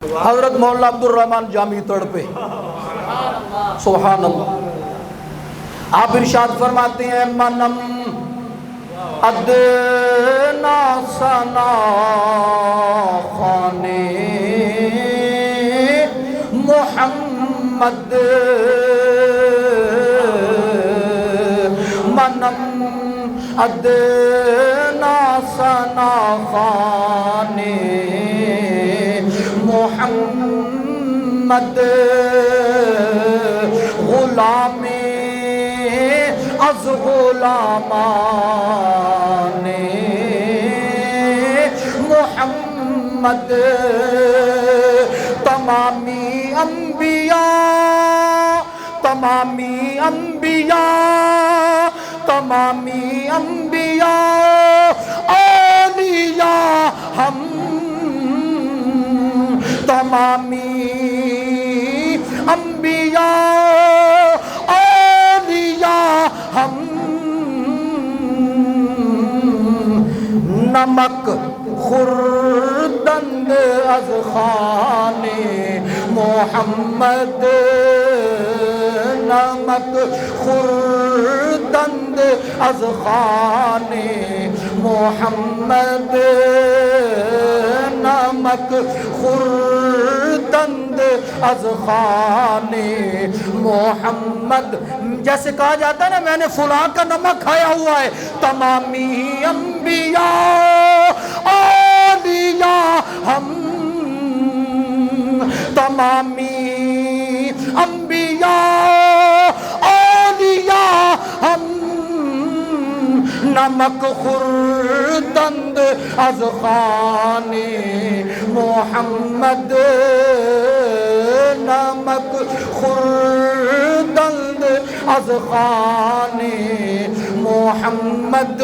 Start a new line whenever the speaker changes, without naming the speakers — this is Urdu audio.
حضرت مولانا عبدالرحمن جامی تڑپے، سبحان اللہ۔ آپ ارشاد فرماتے ہیں منم ادنا ثنا خانے محمد، منم ادنا ثنا خانے محمد، غلام از غلامان محمد، تمامی انبیاء تمامی انبیاء تمامی انبیاء اولیاء ہم، تمامی انبیاء اولیاء ہم، نمک خوردند از خوان محمد، نمک خوردند از خوان محمد، نمک خوردند از خوان محمد۔ جیسے کہا جاتا ہے نا میں نے فلاں کا نمک کھایا ہوا ہے، تمامی انبیاء اولیاء ہم، تمامی انبیاء اولیاء ہم، نمک خوردند از خوان محمد، نمک خوردند از خوان محمد۔